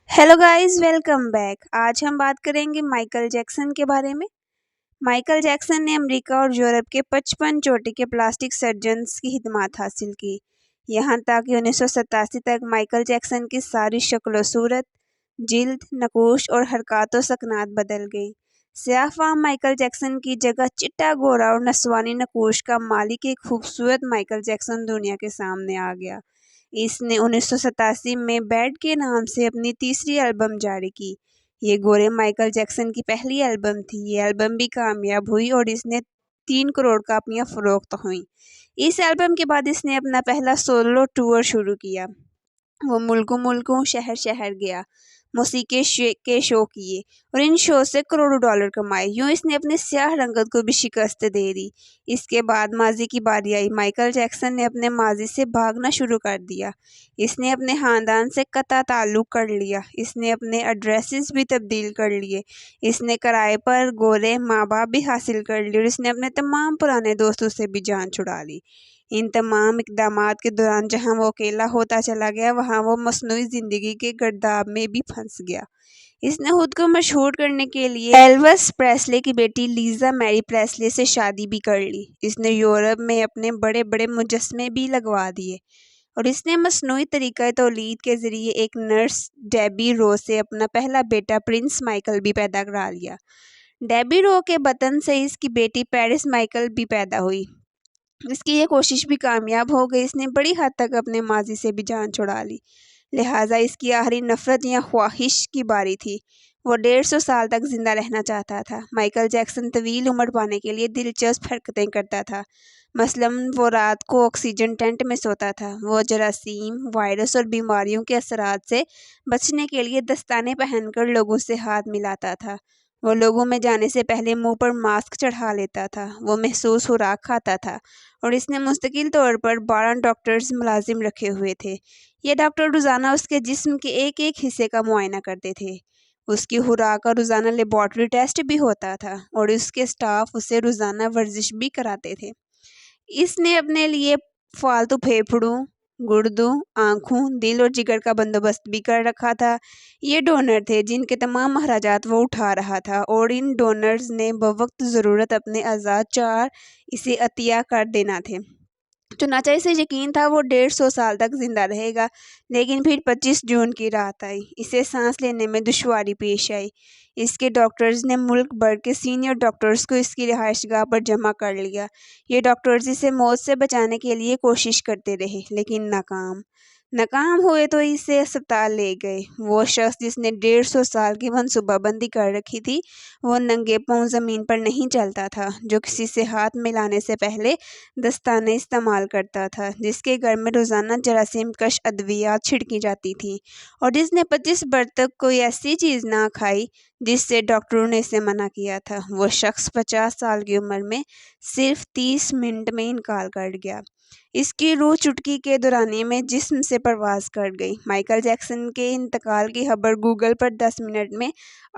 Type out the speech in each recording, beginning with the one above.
Hello guys, welcome back. आज हम बात करेंगे माइकल जैक्सन के बारे में। माइकल जैक्सन ने अमेरिका और यूरोप के 55 चोटी के प्लास्टिक सर्जन्स की खिदमत हासिल की। यहाँ तक कि 1987 तक माइकल जैक्सन की सारी शक्ल सूरत, जिल्द, नकूश और हरकत व सकनात बदल गई। स्याह फाम माइकल जैक्सन की जगह चिट्टा, गोरा और नस्वानी नकूश का मालिक एक खूबसूरत माइकल जैक्सन दुनिया के सामने आ गया। इसने 1987 में बैड के नाम से अपनी तीसरी एल्बम जारी की। ये गोरे माइकल जैक्सन की पहली एल्बम थी। ये एल्बम भी कामयाब हुई और इसने 3 करोड़ कापियां फरोख्त हुई। इस एल्बम के बाद इसने अपना पहला सोलो टूर शुरू किया। वो मुल्कों मुल्कों शहर शहर गया, मौसीकी के शो किए और इन शो से करोड़ों डॉलर कमाए। यूँ इसने अपने स्याह रंगत को भी शिकस्त दे दी। इसके बाद माजी की बारी आई। माइकल जैक्सन ने अपने माजी से भागना शुरू कर दिया। इसने अपने ख़ानदान से कता ताल्लुक़ कर लिया। इसने अपने एड्रेसेस भी तब्दील कर लिए। इसने किराए पर गोरे माँ बाप भी हासिल कर लिए और इसने अपने तमाम पुराने दोस्तों से भी जान छुड़ा ली। इन तमाम इक़दामात के दौरान जहाँ वो अकेला होता चला गया, वहाँ वो मस्नूई ज़िंदगी के गर्दाब में भी फंस गया। इसने खुद को मशहूर करने के लिए एल्विस प्रेस्ले की बेटी लीज़ा मैरी प्रेस्ले से शादी भी कर ली। इसने यूरोप में अपने बड़े बड़े मुजस्मे भी लगवा दिए और इसने मस्नूई तरीक़ा तौलीद के ज़रिए एक नर्स डेबी रो से अपना पहला बेटा प्रिंस माइकल भी पैदा करा लिया। डेबी रो के बतन से इसकी बेटी पेरिस माइकल भी पैदा हुई। इसकी ये कोशिश भी कामयाब हो गई। इसने बड़ी हद तक अपने माजी से भी जान छुड़ा ली। लिहाजा इसकी आखिरी नफ़रत या ख्वाहिश की बारी थी। वो 150 साल तक ज़िंदा रहना चाहता था। माइकल जैक्सन तवील उम्र पाने के लिए दिलचस्प हरकतें करता था। मसलन वो रात को ऑक्सीजन टेंट में सोता था। वो जरासीम, वायरस और बीमारियों के असरात से बचने के लिए दस्ताने पहनकर लोगों से हाथ मिलाता था। वो लोगों में जाने से पहले मुंह पर मास्क चढ़ा लेता था। वो महसूस खुराक खाता था और इसने मुस्तकिल तौर पर 12 डॉक्टर्स मुलाजिम रखे हुए थे। ये डॉक्टर रोज़ाना उसके जिस्म के एक एक हिस्से का मुआयना करते थे। उसकी खुराक का रोज़ाना लेबॉर्ट्री टेस्ट भी होता था और उसके स्टाफ उसे रोज़ाना वर्जिश भी कराते थे। इसने अपने लिए फालतू फेफड़ों, गुर्दों, आँखों, दिल और जिगर का बंदोबस्त भी कर रखा था। ये डोनर थे जिनके तमाम अखराजात वो उठा रहा था और इन डोनर्स ने बवक्त ज़रूरत अपने आज़ाद चार इसे अतिया कर देना थे। चुनांचे इसे यकीन था वो 150 साल तक जिंदा रहेगा, लेकिन फिर 25 जून की रात आई। इसे सांस लेने में दुश्वारी पेश आई। इसके डॉक्टर्स ने मुल्क भर के सीनियर डॉक्टर्स को इसकी रिहाइशगाह पर जमा कर लिया। ये डॉक्टर्स इसे मौत से बचाने के लिए कोशिश करते रहे, लेकिन नाकाम हुए तो इसे अस्पताल ले गए। वो शख्स जिसने 150 साल की मनसूबाबंदी कर रखी थी, वो नंगे पाँव ज़मीन पर नहीं चलता था, जो किसी से हाथ मिलाने से पहले दस्ताने इस्तेमाल करता था, जिसके घर में रोज़ाना जरासीम कश अद्वियात छिड़की जाती थी और जिसने 25 बरस तक कोई ऐसी चीज़ ना खाई जिससे डॉक्टरों ने इसे मना किया था। वो शख्स 50 साल की उम्र में सिर्फ 30 मिनट में इंतकाल कर गया। इसकी रूह चुटकी के दौरानिए में जिस्म से परवाज़ कर गई। माइकल जैक्सन के इंतकाल की खबर गूगल पर 10 मिनट में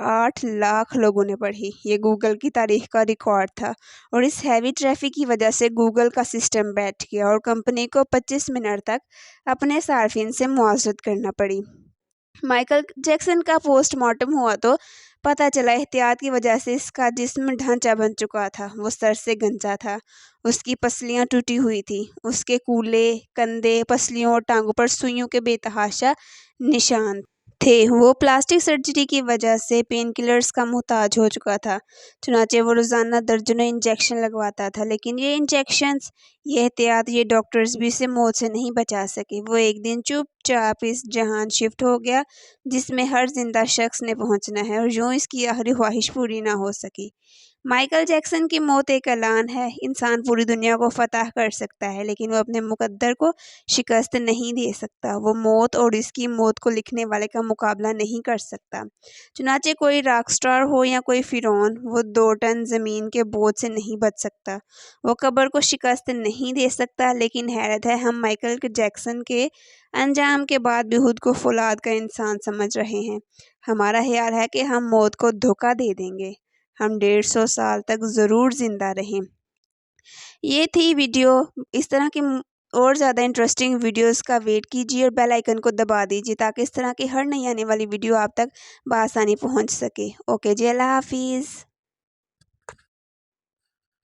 8 लाख लोगों ने पढ़ी। ये गूगल की तारीख का रिकॉर्ड था और इस हैवी ट्रैफिक की वजह से गूगल का सिस्टम बैठ गया और कंपनी को 25 मिनट तक अपने सार्फिन से मुआवजत करना पड़ी। माइकल जैक्सन का पोस्टमार्टम हुआ तो पता चला एहतियात की वजह से इसका जिस्म ढांचा बन चुका था। वो सर से गंजा था। उसकी पसलियां टूटी हुई थी। उसके कूल्हे, कंधे, पसलियों और टांगों पर सुइयों के बेतहाशा निशान थे। वो प्लास्टिक सर्जरी की वजह से पेन किलर्स का मुहताज हो चुका था। चुनाचे वो रोज़ाना दर्जनों इंजेक्शन लगवाता था, लेकिन ये इंजेक्शंस, ये एहतियात, ये डॉक्टर्स भी इसे मौत से नहीं बचा सके। वो एक दिन चुपचाप इस जहान शिफ्ट हो गया जिसमें हर जिंदा शख्स ने पहुंचना है और यूँ इसकी आखिरी ख्वाहिश पूरी ना हो सकी। माइकल जैक्सन की मौत एक ऐलान है। इंसान पूरी दुनिया को फतह कर सकता है, लेकिन वो अपने मुकद्दर को शिकस्त नहीं दे सकता। वो मौत और इसकी मौत को लिखने वाले का मुकाबला नहीं कर सकता। चुनाचे कोई रॉक स्टार हो या कोई फिरौन, वो 2 टन ज़मीन के बोझ से नहीं बच सकता। वो कब्र को शिकस्त नहीं दे सकता। लेकिन हैरत है, हम माइकल जैक्सन के अंजाम के बाद भी खुद को फौलाद का इंसान समझ रहे हैं। हमारा ख्याल है कि हम मौत को धोखा दे देंगे। हम 150 साल तक ज़रूर ज़िंदा रहें। ये थी वीडियो। इस तरह की اور زیادہ انٹرسٹنگ ویڈیوز کا ویٹ کیجیے اور بیل آئیکن کو دبا دیجیے تاکہ اس طرح کی ہر نئی آنے والی ویڈیو آپ تک بآسانی پہنچ سکے۔ اوکے جی، اللہ حافظ۔